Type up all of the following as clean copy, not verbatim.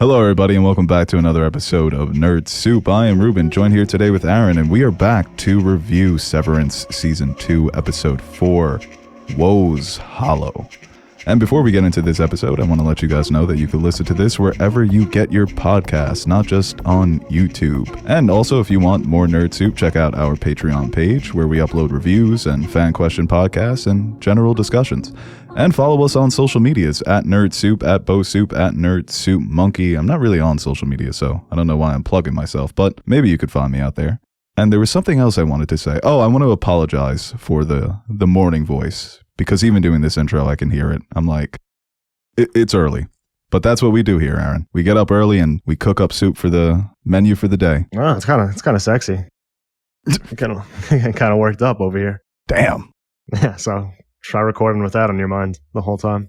Hello, everybody, and welcome back to another episode of Nerd Soup. I am Reuben, joined here today with Aaron, and we are back to review Severance Season 2, Episode 4, Woes Hollow. And before we get into this episode, I want to let you guys know that you can listen to this wherever you get your podcasts, not just on YouTube. And also, if you want more Nerd Soup, check out our Patreon page, where we upload reviews and fan question podcasts and general discussions. And follow us on social medias, at Nerd Soup, at Beau Soup, at Nerd Soup Monkey. I'm not really on social media, so I don't know why I'm plugging myself, but maybe you could find me out there. And there was something else I wanted to say. Oh, I want to apologize for the morning voice. Because even doing this intro, I can hear it. I'm like, it's early. But that's what we do here, Aaron. We get up early and we cook up soup for the menu for the day. Oh, it's kind of sexy. kind of worked up over here. Damn. Yeah, so try recording with that on your mind the whole time.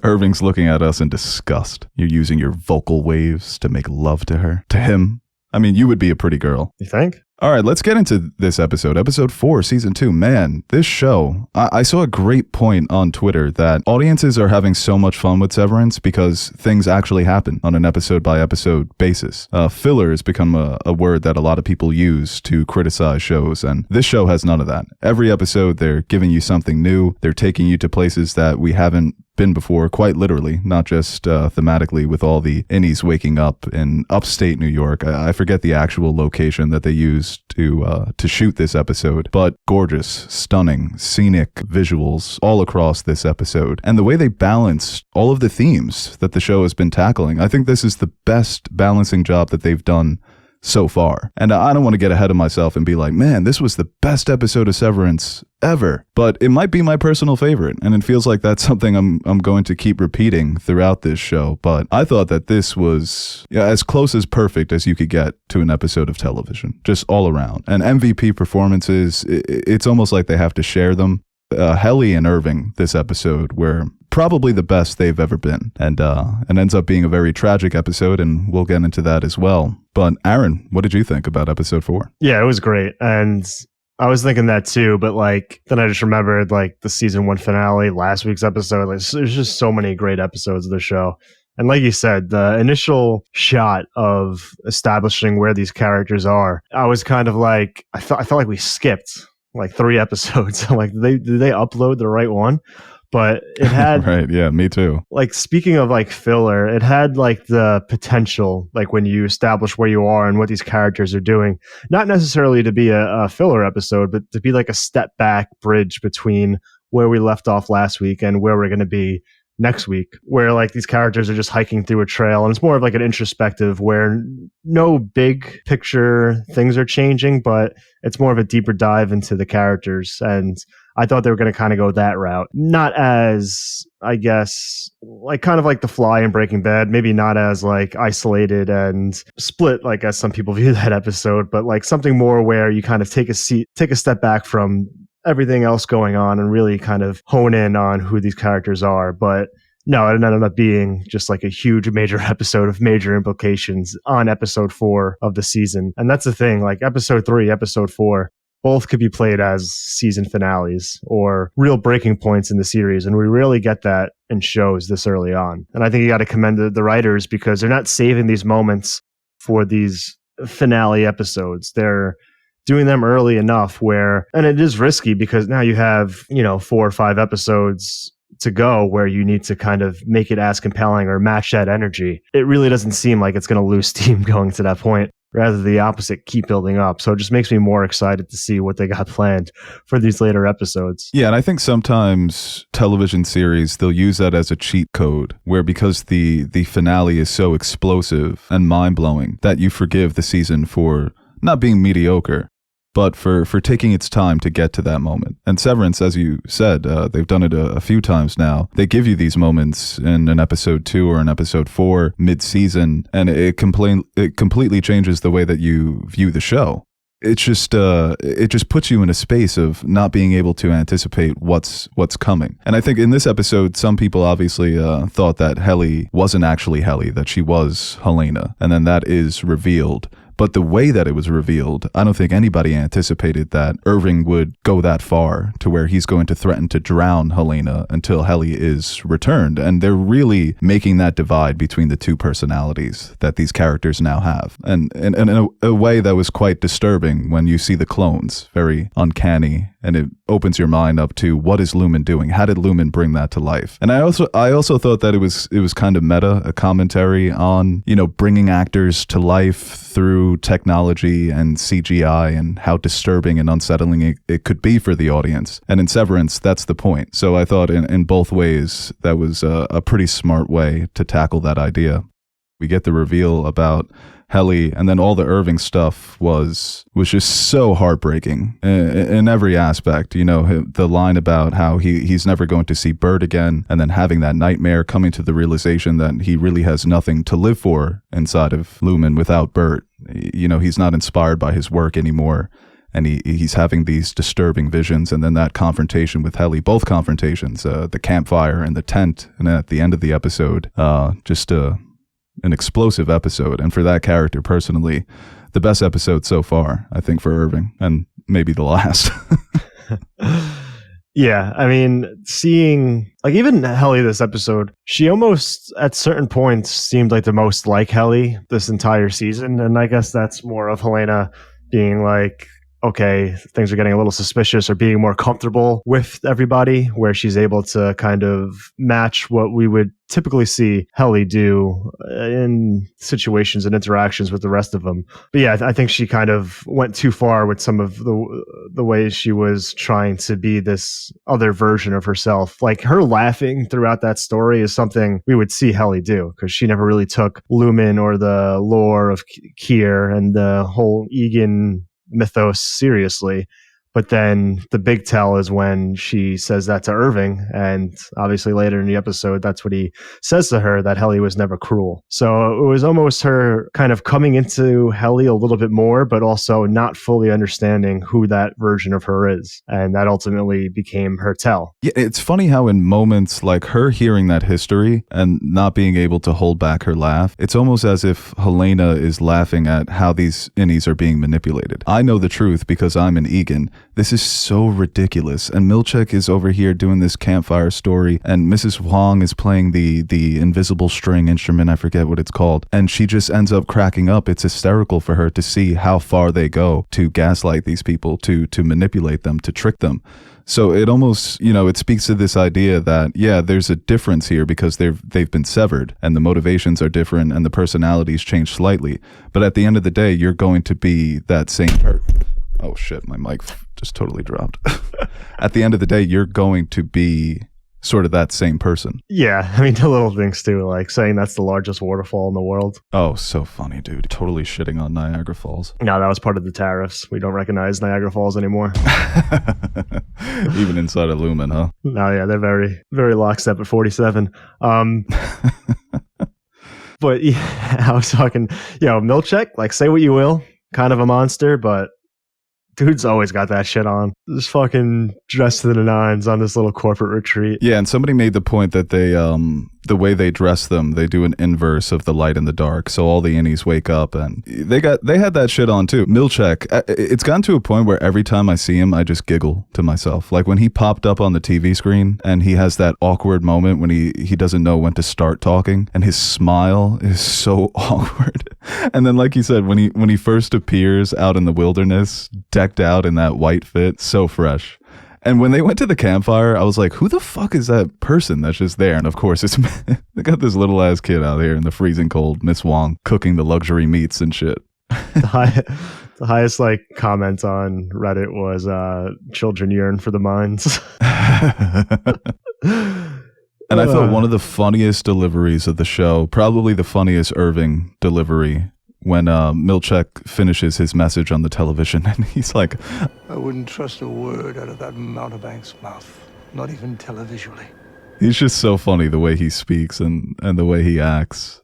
Irving's looking at us in disgust. You're using your vocal waves to make love to her. To him. I mean, you would be a pretty girl. You think? All right, let's get into this episode. Episode 4, Season 2. Man, this show, I saw a great point on Twitter that audiences are having so much fun with Severance because things actually happen on an episode-by-episode basis. Filler has become a word that a lot of people use to criticize shows, and this show has none of that. Every episode, they're giving you something new. They're taking you to places that we haven't been before, quite literally, not just thematically, with all the innies waking up in upstate New York. I forget the actual location that they used to shoot this episode, but gorgeous, stunning, scenic visuals all across this episode. And the way they balanced all of the themes that the show has been tackling, I think this is the best balancing job that they've done so far. And I don't want to get ahead of myself and be like, man, this was the best episode of Severance ever. But it might be my personal favorite, and it feels like that's something I'm going to keep repeating throughout this show. But I thought that this was as close as perfect as you could get to an episode of television, just all around. And MVP performances, it's almost like they have to share them. Helly and Irving this episode were probably the best they've ever been, and ends up being a very tragic episode, and we'll get into that as well. But Aaron, what did you think about episode 4? Yeah, it was great, and I was thinking that too, but then I just remembered the season 1 finale, last week's episode. There's just so many great episodes of the show. And like you said, the initial shot of establishing where these characters are, I was kind of I felt like we skipped 3 episodes. I'm like, did they upload the right one? But it had right, yeah, me too. Speaking of filler, it had the potential, when you establish where you are and what these characters are doing, not necessarily to be a filler episode, but to be a step back bridge between where we left off last week and where we're going to be next week, where these characters are just hiking through a trail, and it's more of an introspective where no big picture things are changing, but it's more of a deeper dive into the characters. And I thought they were going to kind of go that route, not as, I guess, kind of like The Fly in Breaking Bad, maybe not as isolated and split as some people view that episode, but something more where you kind of take a step back from everything else going on and really kind of hone in on who these characters are. But no, it ended up being just a huge major episode of major implications on episode 4 of the season. And that's the thing, episode 3, episode 4, both could be played as season finales or real breaking points in the series. And we really get that in shows this early on. And I think you got to commend the writers, because they're not saving these moments for these finale episodes. They're doing them early enough where, and it is risky because now you have, 4 or 5 episodes to go where you need to kind of make it as compelling or match that energy. It really doesn't seem like it's going to lose steam going to that point. Rather the opposite, keep building up. So it just makes me more excited to see what they got planned for these later episodes. Yeah, and I think sometimes television series, they'll use that as a cheat code, where because the finale is so explosive and mind-blowing that you forgive the season for not being mediocre, but for taking its time to get to that moment. And Severance, as you said, they've done it a few times now. They give you these moments in an episode 2 or an episode 4 mid-season, and it completely changes the way that you view the show. It's just it just puts you in a space of not being able to anticipate what's coming. And I think in this episode, some people obviously thought that Helly wasn't actually Helly, that she was Helena, and then that is revealed. But the way that it was revealed, I don't think anybody anticipated that Irving would go that far to where he's going to threaten to drown Helena until Helly is returned. And they're really making that divide between the two personalities that these characters now have. And in a way that was quite disturbing when you see the clones, very uncanny, and it opens your mind up to what is Lumen doing? How did Lumen bring that to life? And I also thought that it was kind of meta, a commentary on, bringing actors to life through technology and CGI and how disturbing and unsettling it could be for the audience. And in Severance, that's the point. So I thought in both ways, that was a pretty smart way to tackle that idea. We get the reveal about Helly, and then all the Irving stuff was just so heartbreaking in every aspect. The line about how he's never going to see Bert again, and then having that nightmare, coming to the realization that he really has nothing to live for inside of Lumen without Bert. He's not inspired by his work anymore, and he's having these disturbing visions. And then that confrontation with Helly, both confrontations, the campfire and the tent, and at the end of the episode, an explosive episode, and for that character personally, the best episode so far, I think, for Irving, and maybe the last. Yeah, I mean, seeing even Helly this episode, she almost at certain points seemed like the most like Helly this entire season, and I guess that's more of Helena being like, okay, things are getting a little suspicious, or being more comfortable with everybody, where she's able to kind of match what we would typically see Helly do in situations and interactions with the rest of them. But yeah, I think she kind of went too far with some of the ways she was trying to be this other version of herself. Like, her laughing throughout that story is something we would see Helly do, because she never really took Lumen or the lore of Kier and the whole Egan mythos seriously. But then the big tell is when she says that to Irving, and obviously later in the episode, that's what he says to her, that Helly was never cruel. So it was almost her kind of coming into Helly a little bit more, but also not fully understanding who that version of her is. And that ultimately became her tell. Yeah, it's funny how in moments like her hearing that history and not being able to hold back her laugh, it's almost as if Helena is laughing at how these innies are being manipulated. I know the truth because I'm an Egan. This is so ridiculous. And Milchick is over here doing this campfire story, and Mrs. Huang is playing the invisible string instrument. I forget what it's called. And she just ends up cracking up. It's hysterical for her to see how far they go to gaslight these people, to manipulate them, to trick them. So it almost, it speaks to this idea that, yeah, there's a difference here because they've been severed and the motivations are different and the personalities change slightly. But at the end of the day, you're going to be that same person. Oh shit, my mic just totally dropped. At the end of the day, you're going to be sort of that same person. Yeah, I mean, the little things too, like saying that's the largest waterfall in the world. Oh, so funny, dude. Totally shitting on Niagara Falls. No, that was part of the tariffs. We don't recognize Niagara Falls anymore. Even inside of Lumen, huh? No, yeah, they're very, very lockstep at 47. But yeah, I was talking, Milchick, like, say what you will, kind of a monster, but dude's always got that shit on. Just fucking dressed to the nines on this little corporate retreat. Yeah, and somebody made the point that they, the way they dress them, they do an inverse of the light and the dark. So all the innies wake up and they had that shit on too. Milchick, it's gotten to a point where every time I see him, I just giggle to myself. Like when he popped up on the TV screen and he has that awkward moment when he doesn't know when to start talking and his smile is so awkward. And then like you said, when he first appears out in the wilderness, decked out in that white fit, so fresh. And when they went to the campfire, I was like, who the fuck is that person that's just there? And of course, they got this little ass kid out here in the freezing cold, Miss Wong, cooking the luxury meats and shit. The highest comment on Reddit was children yearn for the mines. And I thought one of the funniest deliveries of the show, probably the funniest Irving delivery, when Milchick finishes his message on the television and he's like, I wouldn't trust a word out of that mountebank's mouth, not even televisually. He's just so funny the way he speaks and the way he acts.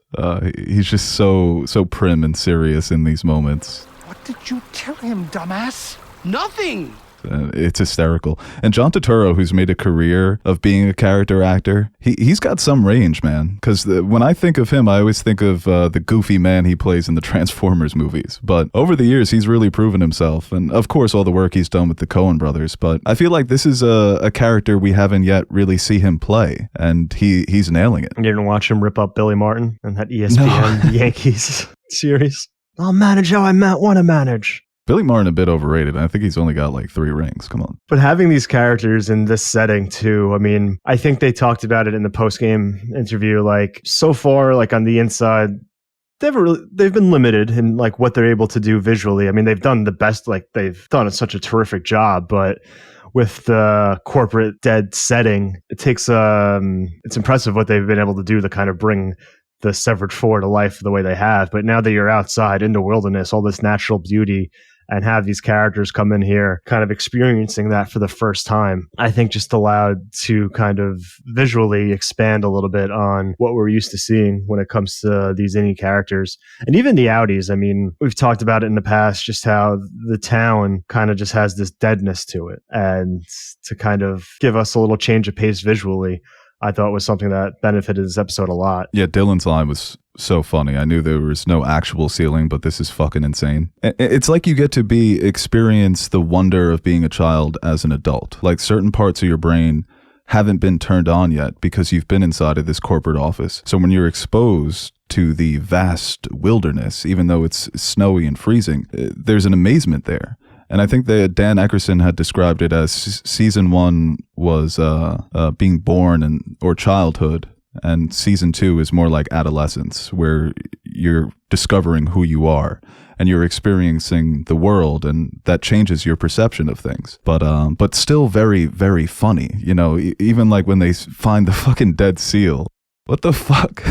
He's just so prim and serious in these moments. What did you tell him, dumbass? Nothing! It's hysterical. And John Turturro, who's made a career of being a character actor, he's got some range, man. Because when I think of him, I always think of the goofy man he plays in the Transformers movies. But over the years, he's really proven himself. And of course, all the work he's done with the Coen brothers. But I feel like this is a character we haven't yet really see him play. And he's nailing it. You didn't watch him rip up Billy Martin in that ESPN Yankees series? I'll manage how I want to manage. Billy Martin a bit overrated. I think he's only got like 3 rings. Come on. But having these characters in this setting too, I mean, I think they talked about it in the post-game interview. Like so far, like on the inside, they've been limited in like what they're able to do visually. I mean, they've done the best. Like they've done such a terrific job, but with the corporate dead setting, it takes it's impressive what they've been able to do to kind of bring the Severed 4 to life the way they have. But now that you're outside in the wilderness, all this natural beauty, and have these characters come in here kind of experiencing that for the first time, I think just allowed to kind of visually expand a little bit on what we're used to seeing when it comes to these indie characters. And even the Audis, I mean, we've talked about it in the past, just how the town kind of just has this deadness to it. And to kind of give us a little change of pace visually, I thought was something that benefited this episode a lot. Yeah, Dylan's line was so funny. I knew there was no actual ceiling, but this is fucking insane. It's like you get to experience the wonder of being a child as an adult. Like certain parts of your brain haven't been turned on yet because you've been inside of this corporate office. So when you're exposed to the vast wilderness, even though it's snowy and freezing, there's an amazement there. And I think that Dan Eckerson had described it as season 1 was being born or childhood, and season 2 is more like adolescence, where you're discovering who you are and you're experiencing the world, and that changes your perception of things. But still very, very funny. You know, even like when they find the fucking dead seal. What the fuck?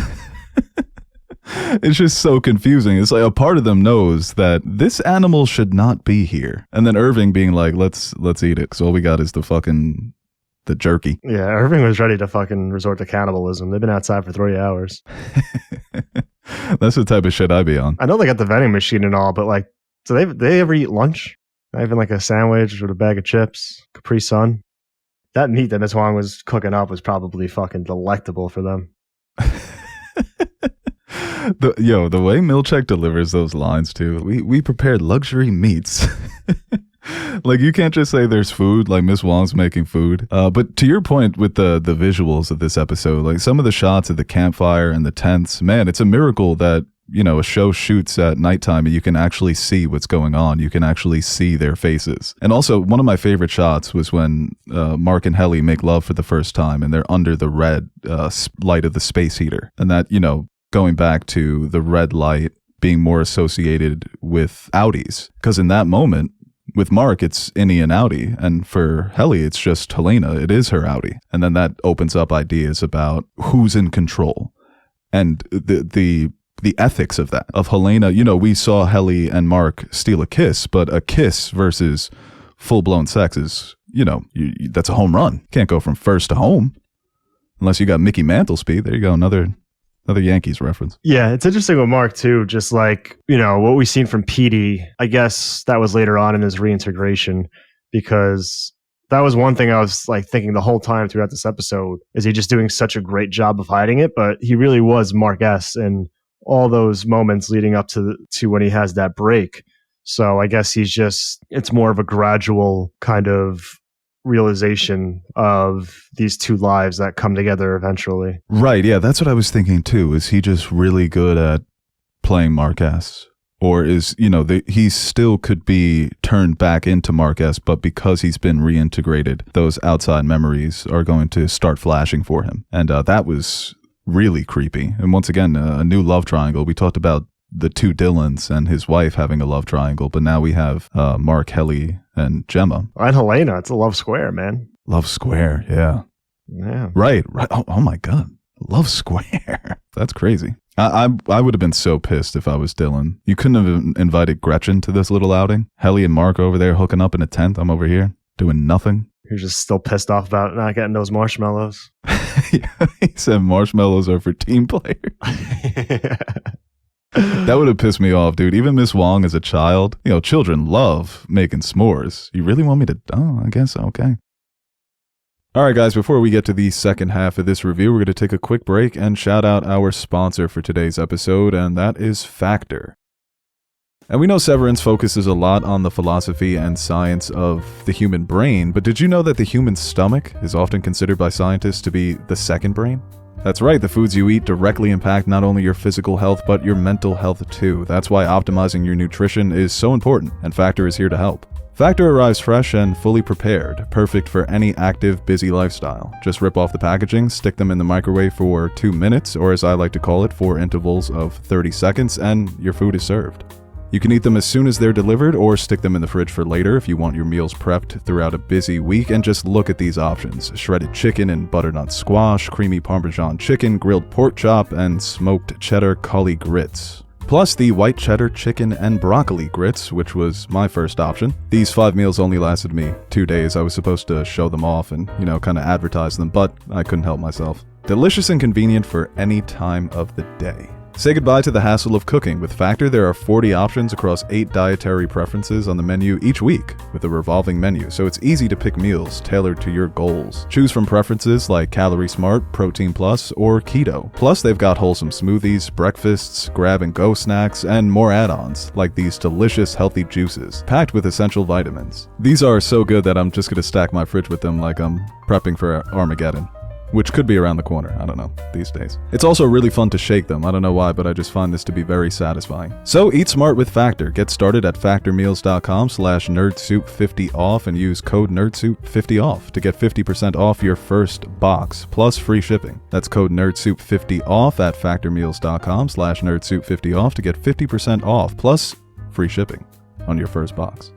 It's just so confusing. It's like a part of them knows that this animal should not be here. And then Irving being like, let's eat it, because all we got is the jerky. Yeah, Irving was ready to fucking resort to cannibalism. They've been outside for 3 hours. That's the type of shit I'd be on. I know they got the vending machine and all, but like, do they ever eat lunch? Not even like a sandwich with a bag of chips, Capri Sun? That meat that Miss Wong was cooking up was probably fucking delectable for them. The way Milchick delivers those lines too, we prepared luxury meats. Like, you can't just say there's food, like Miss Wong's making food. But to your point with the visuals of this episode, like some of the shots of the campfire and the tents, man, it's a miracle that, you know, a show shoots at nighttime and you can actually see what's going on. You can actually see their faces. And also, one of my favorite shots was when Mark and Helly make love for the first time and they're under the red light of the space heater. And that, you know, going back to the red light being more associated with Audis. Because in that moment, with Mark, it's Innie and Audi. And for Helly, it's just Helena. It is her Audi. And then that opens up ideas about who's in control. And the ethics of that. Of Helena, you know, we saw Helly and Mark steal a kiss, but a kiss versus full-blown sex is, you know, that's a home run. Can't go from first to home. Unless you got Mickey Mantle speed. There you go, another Yankees reference. Yeah, it's interesting with Mark too, just like, you know, what we've seen from Petey, I guess that was later on in his reintegration, because that was one thing I was like thinking the whole time throughout this episode, is he just doing such a great job of hiding it? But he really was Mark S. in all those moments leading up to when he has that break. So I guess it's more of a gradual kind of realization of these two lives that come together eventually. Right, yeah, that's what I was thinking too. Is he just really good at playing Mark S? Or is, you know, he still could be turned back into Mark S, but because he's been reintegrated, those outside memories are going to start flashing for him. And that was really creepy. And once again, a new love triangle. We talked about the two Dylans and his wife having a love triangle, but now we have Mark, Helly, and Gemma. And Helena. It's a love square, man. Love square, yeah. Yeah. Right. Oh my God. Love square. That's crazy. I would have been so pissed if I was Dylan. You couldn't have invited Gretchen to this little outing? Helly and Mark over there hooking up in a tent. I'm over here doing nothing. You're just still pissed off about not getting those marshmallows. Yeah, he said marshmallows are for team players. That would have pissed me off, dude. Even Miss Wong as a child, children love making s'mores. You really want me to? Oh, I guess, okay. All right, guys, before we get to the second half of this review, we're going to take a quick break and shout out our sponsor for today's episode, and that is Factor. And we know Severance focuses a lot on the philosophy and science of the human brain, but did you know that the human stomach is often considered by scientists to be the second brain? That's right, the foods you eat directly impact not only your physical health, but your mental health too. That's why optimizing your nutrition is so important, and Factor is here to help. Factor arrives fresh and fully prepared, perfect for any active, busy lifestyle. Just rip off the packaging, stick them in the microwave for 2 minutes, or as I like to call it, 4 intervals of 30 seconds, and your food is served. You can eat them as soon as they're delivered, or stick them in the fridge for later if you want your meals prepped throughout a busy week. And just look at these options: shredded chicken and butternut squash, creamy Parmesan chicken, grilled pork chop, and smoked cheddar cauli grits. Plus the white cheddar chicken and broccoli grits, which was my first option. These 5 meals only lasted me 2 days. I was supposed to show them off and, kind of advertise them, but I couldn't help myself. Delicious and convenient for any time of the day. Say goodbye to the hassle of cooking. With Factor, there are 40 options across 8 dietary preferences on the menu each week, with a revolving menu, so it's easy to pick meals tailored to your goals. Choose from preferences like Calorie Smart, Protein Plus, or Keto. Plus, they've got wholesome smoothies, breakfasts, grab-and-go snacks, and more add-ons, like these delicious healthy juices, packed with essential vitamins. These are so good that I'm just gonna stack my fridge with them like I'm prepping for Armageddon. Which could be around the corner, I don't know, these days. It's also really fun to shake them, I don't know why, but I just find this to be very satisfying. So eat smart with Factor. Get started at factormeals.com/nerdsoup50off and use code nerdsoup50off to get 50% off your first box, plus free shipping. That's code nerdsoup50off at factormeals.com/nerdsoup50off to get 50% off, plus free shipping on your first box.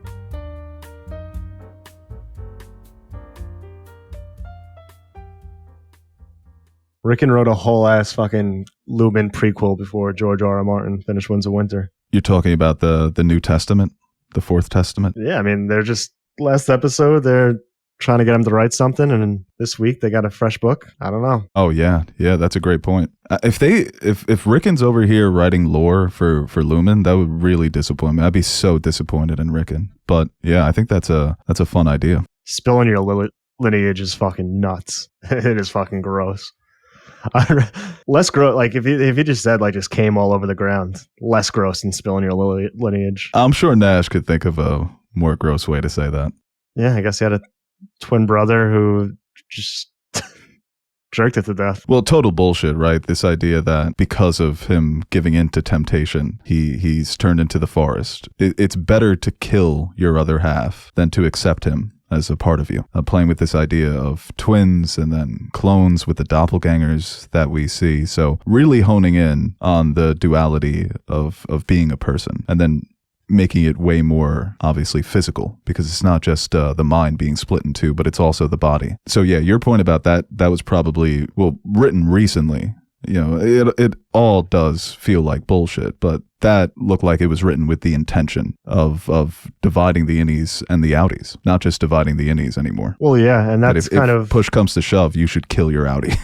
Rickon wrote a whole ass fucking Reuben prequel before George R.R. Martin finished Winds of Winter. You're talking about the New Testament? The Fourth Testament? Yeah, I mean, they're just, last episode, they're trying to get him to write something, and this week they got a fresh book. I don't know. Oh, yeah. Yeah, that's a great point. If Rickon's over here writing lore for Lumen, that would really disappoint me. I'd be so disappointed in Rickon. But yeah, I think that's a fun idea. Spilling your lineage is fucking nuts. It is fucking gross. Less gross, like if you just said like just came all over the ground, less gross than spilling your lineage. I'm sure Nash could think of a more gross way to say that. Yeah, I guess he had a twin brother who just jerked it to death. Well, total bullshit, right? This idea that because of him giving in to temptation, he's turned into the forest. It's better to kill your other half than to accept him as a part of you. Playing with this idea of twins and then clones with the doppelgangers that we see. So really honing in on the duality of being a person, and then making it way more obviously physical, because it's not just the mind being split in two, but it's also the body. So yeah, your point about that was probably, written recently. It all does feel like bullshit, but that looked like it was written with the intention of dividing the innies and the outies, not just dividing the innies anymore. Well, yeah, and that's if push comes to shove, you should kill your outie.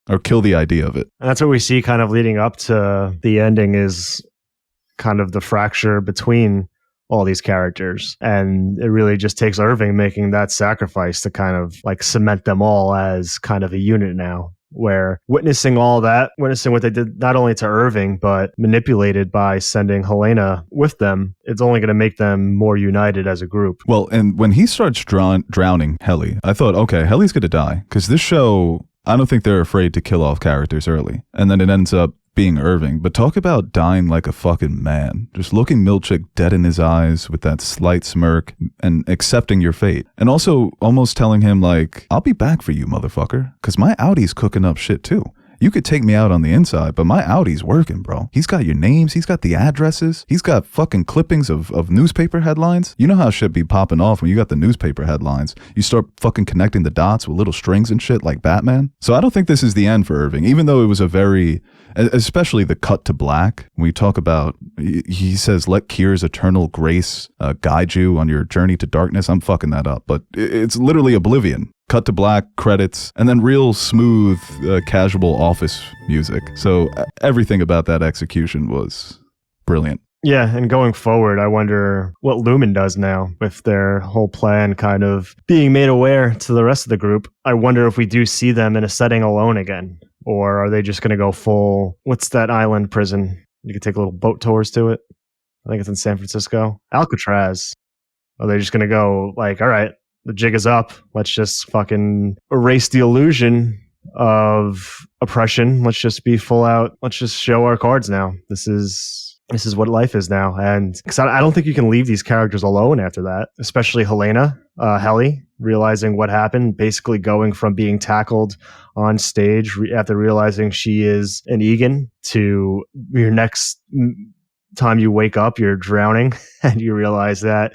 Or kill the idea of it. And that's what we see kind of leading up to the ending, is kind of the fracture between all these characters. And it really just takes Irving making that sacrifice to kind of like cement them all as kind of a unit now, where witnessing all that, witnessing what they did not only to Irving, but manipulated by sending Helena with them, it's only going to make them more united as a group. Well, and when he starts drowning Helly, I thought, okay, Helly's going to die. Because this show, I don't think they're afraid to kill off characters early. And then it ends up being Irving. But talk about dying like a fucking man. Just looking Milchick dead in his eyes with that slight smirk and accepting your fate. And also almost telling him like, I'll be back for you, motherfucker. Because my Audi's cooking up shit too. You could take me out on the inside, but my Audi's working, bro. He's got your names. He's got the addresses. He's got fucking clippings of newspaper headlines. You know how shit be popping off when you got the newspaper headlines. You start fucking connecting the dots with little strings and shit like Batman. So I don't think this is the end for Irving, even though it was a very, especially the cut to black. When we talk about, he says, let Kier's eternal grace guide you on your journey to darkness. I'm fucking that up, but it's literally oblivion. cut to black, credits, and then real smooth, casual office music. So everything about that execution was brilliant. Yeah, and going forward, I wonder what Lumen does now with their whole plan kind of being made aware to the rest of the group. I wonder if we do see them in a setting alone again, or are they just going to go full, what's that island prison? You could take little boat tours to it. I think it's in San Francisco. Alcatraz. Are they just going to go like, all right, the jig is up. Let's just fucking erase the illusion of oppression. Let's just be full out. Let's just show our cards now. This is what life is now. And because I don't think you can leave these characters alone after that, especially Helena, Helly, realizing what happened, basically going from being tackled on stage after realizing she is an Egan to your next time you wake up, you're drowning and you realize that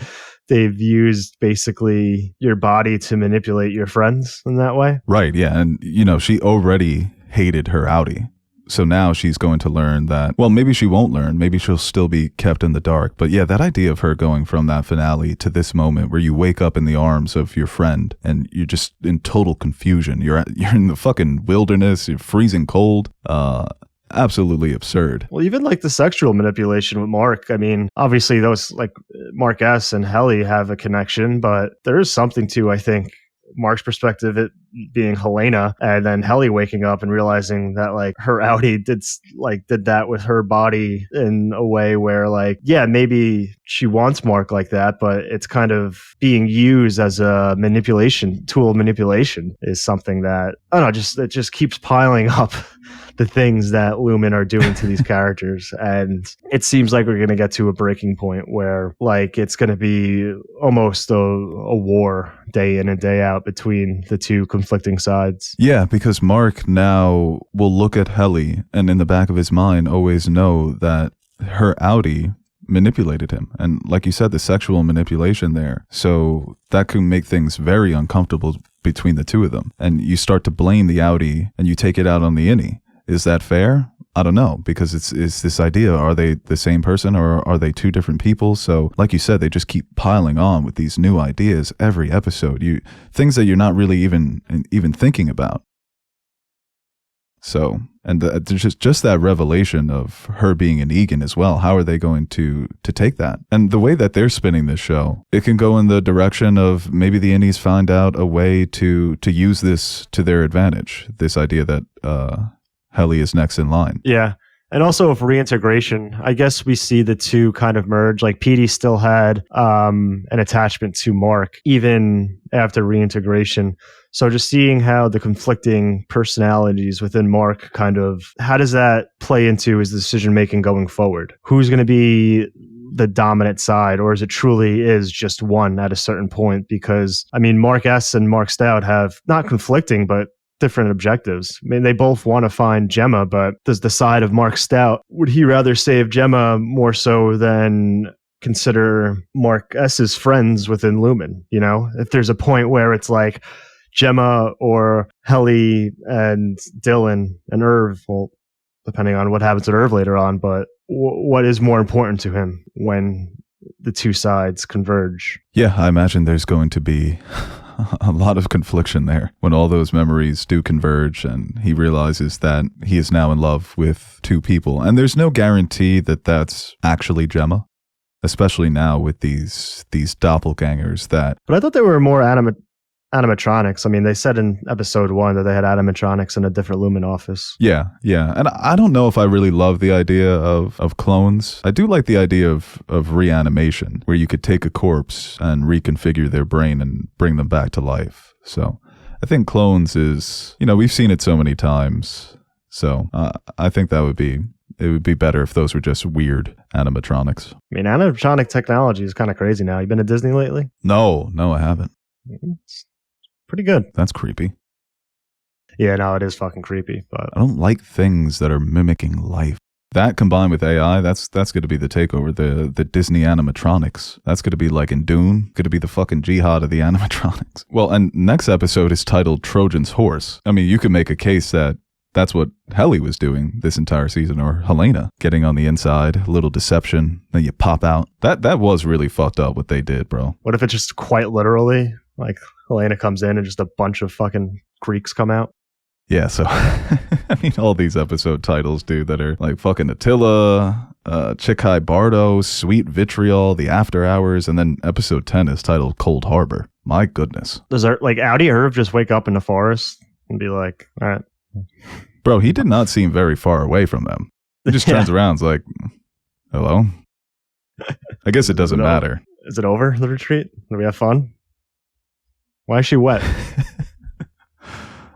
they've used basically your body to manipulate your friends in that way. Right, yeah. And, she already hated her outie. So now she's going to learn that, well, maybe she won't learn. Maybe she'll still be kept in the dark. But yeah, that idea of her going from that finale to this moment where you wake up in the arms of your friend and you're just in total confusion. You're in the fucking wilderness. You're freezing cold. Absolutely absurd. Well, even like the sexual manipulation with Mark. I mean, obviously those like Mark S. and Helly have a connection, but there is something to, I think, Mark's perspective, it being Helena, and then Helly waking up and realizing that like her outie did that with her body in a way where like, yeah, maybe she wants Mark like that, but it's kind of being used as a tool of manipulation is something that, I don't know, it just keeps piling up the things that Lumen are doing to these characters. And it seems like we're going to get to a breaking point where like it's going to be almost a war day in and day out between the two conflicting sides. Yeah, because Mark now will look at Helly and in the back of his mind always know that her outie manipulated him. And like you said, the sexual manipulation there. So that could make things very uncomfortable between the two of them. And you start to blame the outie and you take it out on the innie. Is that fair? I don't know, because it's this idea, are they the same person or are they two different people? So like you said, they just keep piling on with these new ideas every episode, things that you're not really even thinking about. So, and just that revelation of her being an Egan as well, how are they going to take that? And the way that they're spinning this show, it can go in the direction of maybe the Indies find out a way to use this to their advantage, this idea that Helly is next in line. Yeah. And also with reintegration, I guess we see the two kind of merge. Like Petey still had an attachment to Mark even after reintegration. So just seeing how the conflicting personalities within Mark kind of, how does that play into his decision making going forward? Who's going to be the dominant side, or is it truly is just one at a certain point? Because I mean, Mark S and Mark Stout have not conflicting, but different objectives. I mean, they both want to find Gemma, but does the side of Mark Stout, would he rather save Gemma more so than consider Mark S's friends within Lumen? You know, if there's a point where it's like Gemma or Helly and Dylan and Irv, well, depending on what happens with Irv later on, but what is more important to him when the two sides converge? Yeah, I imagine there's going to be a lot of confliction there when all those memories do converge and he realizes that he is now in love with two people. And there's no guarantee that that's actually Gemma, especially now with these doppelgangers that... But I thought they were more animatronics. I mean, they said in episode 1 that they had animatronics in a different Lumen office. Yeah. And I don't know if I really love the idea of clones. I do like the idea of reanimation, where you could take a corpse and reconfigure their brain and bring them back to life. So I think clones is, we've seen it so many times. So I think it would be better if those were just weird animatronics. I mean, animatronic technology is kind of crazy now. You been to Disney lately? No, I haven't. It's pretty good. That's creepy. Yeah, no, it is fucking creepy. But I don't like things that are mimicking life. That combined with AI, that's going to be the takeover. The Disney animatronics. That's going to be like in Dune. Going to be the fucking jihad of the animatronics. Well, and next episode is titled Trojan's Horse. I mean, you could make a case that that's what Helly was doing this entire season, or Helena, getting on the inside, a little deception, then you pop out. That was really fucked up what they did, bro. What if it's just quite literally Like Helena comes in and just a bunch of fucking Greeks come out. Yeah, so I mean, all these episode titles, dude, that are like fucking Attila, Chikai Bardo, Sweet Vitriol, The After Hours, and then episode 10 is titled Cold Harbor. My goodness. Does like Audi Irv just wake up in the forest and be like, all right. Bro, he did not seem very far away from them. He just turns around and is like, hello? I guess it doesn't matter. Is it over, the retreat? Do we have fun? Why is she wet?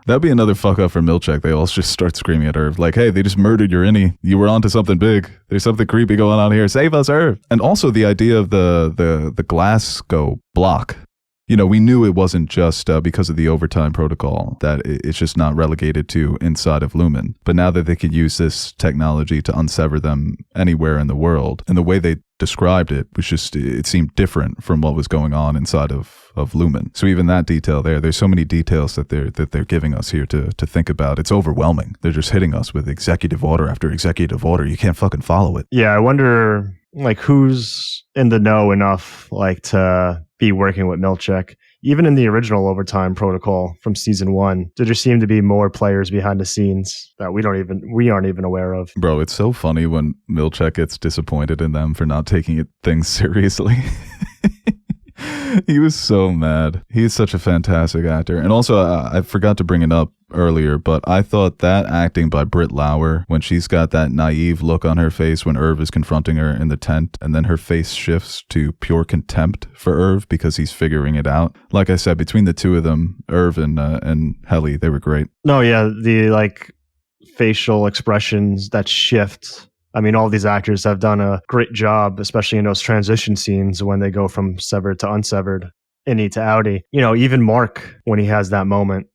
That'd be another fuck up for Milchick. They all just start screaming at Irv, like, hey, they just murdered your innie. You were onto something big. There's something creepy going on here. Save us, Irv. And also the idea of the Glasgow block. You know, we knew it wasn't just because of the overtime protocol, that it's just not relegated to inside of Lumen. But now that they could use this technology to unsever them anywhere in the world, and the way they described it was just, it seemed different from what was going on inside of Lumen. So even that detail there's so many details that they're giving us here to think about. It's overwhelming. They're just hitting us with executive order after executive order. You can't fucking follow it. Yeah, I wonder like who's in the know enough like to be working with Milchick. Even in the original overtime protocol from season 1, there just seem to be more players behind the scenes that we aren't even aware of. Bro, it's so funny when Milchick gets disappointed in them for not taking things seriously. He was so mad. He's such a fantastic actor. And also, I forgot to bring it up earlier, but I thought that acting by Britt Lauer, when she's got that naive look on her face when Irv is confronting her in the tent, and then her face shifts to pure contempt for Irv because he's figuring it out. Like I said, between the two of them, Irv and Helly, they were great. No, yeah, the like facial expressions that shift. I mean, all these actors have done a great job, especially in those transition scenes when they go from severed to unsevered, innie to outie. You know, even Mark, when he has that moment,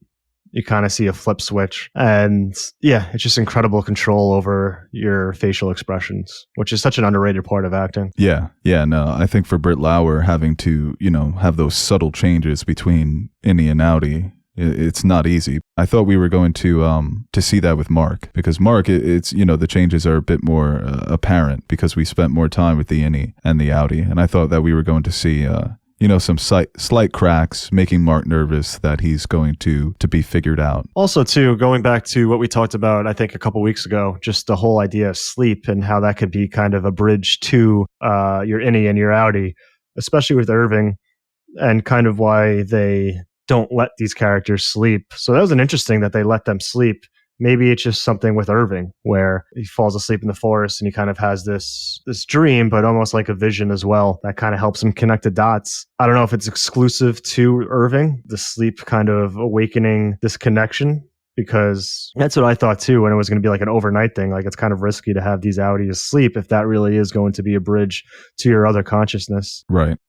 you kind of see a flip switch. And yeah, it's just incredible control over your facial expressions, which is such an underrated part of acting. Yeah, no, I think for Britt Lauer having to, you know, have those subtle changes between innie and outie, it's not easy. I thought we were going to see that with Mark, because Mark, it's, you know, the changes are a bit more apparent because we spent more time with the innie and the outie, and I thought that we were going to see, you know, some slight cracks, making Mark nervous that he's going to be figured out. Also, too, going back to what we talked about, I think a couple weeks ago, just the whole idea of sleep and how that could be kind of a bridge to your innie and your outie, especially with Irving, and kind of why they don't let these characters sleep. So that was an interesting that they let them sleep. Maybe it's just something with Irving where he falls asleep in the forest and he kind of has this dream, but almost like a vision as well that kind of helps him connect the dots. I don't know if it's exclusive to Irving, the sleep kind of awakening this connection, because that's what I thought too when it was going to be like an overnight thing. Like, it's kind of risky to have these outies sleep if that really is going to be a bridge to your other consciousness. Right.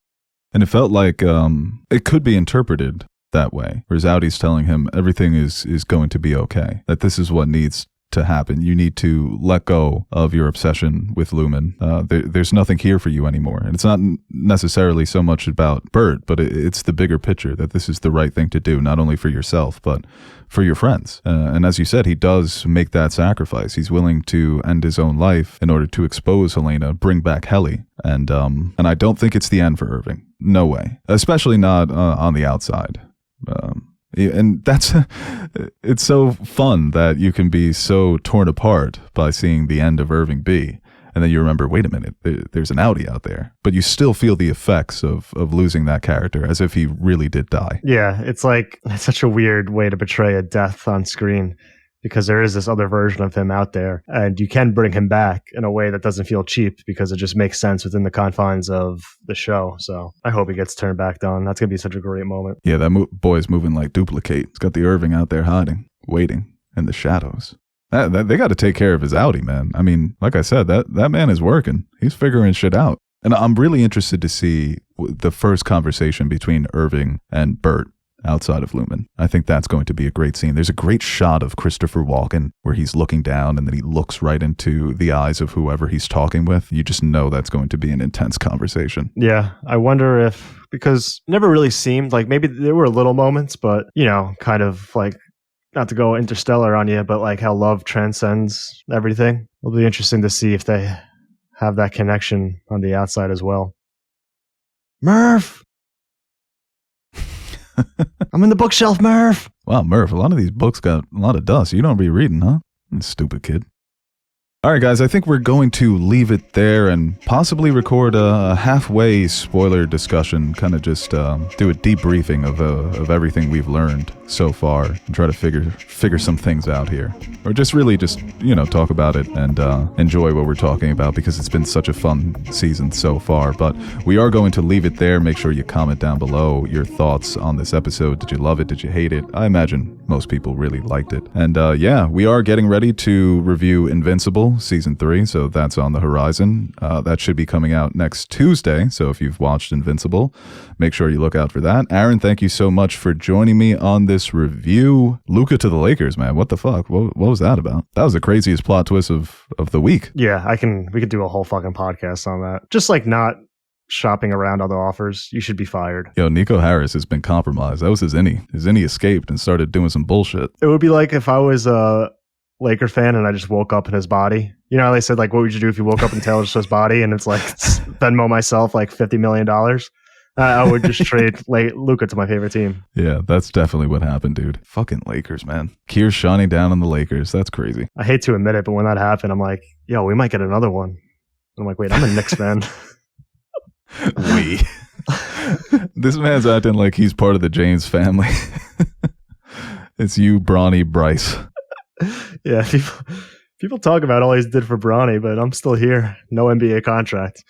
And it felt like it could be interpreted that way, whereas Audie's telling him everything is going to be okay, that this is what needs to happen. You need to let go of your obsession with Lumen. There's nothing here for you anymore. And it's not necessarily so much about Bert, but it's the bigger picture, that this is the right thing to do, not only for yourself, but for your friends. And as you said, he does make that sacrifice. He's willing to end his own life in order to expose Helena, bring back Helly. And I don't think it's the end for Irving. No way. Especially not on the outside. And it's so fun that you can be so torn apart by seeing the end of Irving B. And then you remember, wait a minute, there's an Audi out there. But you still feel the effects of losing that character as if he really did die. Yeah, it's such a weird way to portray a death on screen, because there is this other version of him out there, and you can bring him back in a way that doesn't feel cheap because it just makes sense within the confines of the show. So I hope he gets turned back on. That's going to be such a great moment. Yeah, that boy's moving like Duplicate. It's got the Irving out there hiding, waiting in the shadows. They got to take care of his Audi, man. I mean, like I said, that man is working. He's figuring shit out. And I'm really interested to see the first conversation between Irving and Bert outside of Lumen. I think that's going to be a great scene. There's a great shot of Christopher Walken where he's looking down and then he looks right into the eyes of whoever he's talking with. You just know that's going to be an intense conversation. Yeah, I wonder if, because it never really seemed like, maybe there were little moments, but, you know, kind of like, not to go interstellar on you, but like how love transcends everything. It'll be interesting to see if they have that connection on the outside as well. Murph! I'm in the bookshelf, Murph. Wow, Murph, a lot of these books got a lot of dust. You don't be reading, huh? Stupid kid. All right, guys, I think we're going to leave it there and possibly record a halfway spoiler discussion, kind of just do a debriefing of everything we've learned so far and try to figure some things out here. Or just really just, talk about it and enjoy what we're talking about because it's been such a fun season so far. But we are going to leave it there. Make sure you comment down below your thoughts on this episode. Did you love it? Did you hate it? I imagine most people really liked it. And yeah, we are getting ready to review Invincible Season 3, so that's on the horizon. That should be coming out next Tuesday, so if you've watched Invincible, make sure you look out for that. Aaron, thank you so much for joining me on this review. Luka to the Lakers, man, what the fuck? What was that about? That was the craziest plot twist of the week. Yeah, we could do a whole fucking podcast on that. Just like not shopping around other offers. You should be fired. Yo, Nico Harris has been compromised. That was his innie. His innie escaped and started doing some bullshit. It would be like if I was a Laker fan and I just woke up in his body. You know how they said, like, what would you do if you woke up in Taylor Swift's body? And it's like, Venmo myself like $50 million. I would just trade Luka to my favorite team. Yeah, that's definitely what happened, dude. Fucking Lakers, man. Kier's shining down on the Lakers. That's crazy. I hate to admit it, but when that happened, I'm like, yo, we might get another one. And I'm like, wait, I'm a Knicks fan. We. This man's acting like he's part of the James family. It's you, Bronny, Bryce. Yeah, people talk about all he's did for Bronny, but I'm still here. No NBA contract.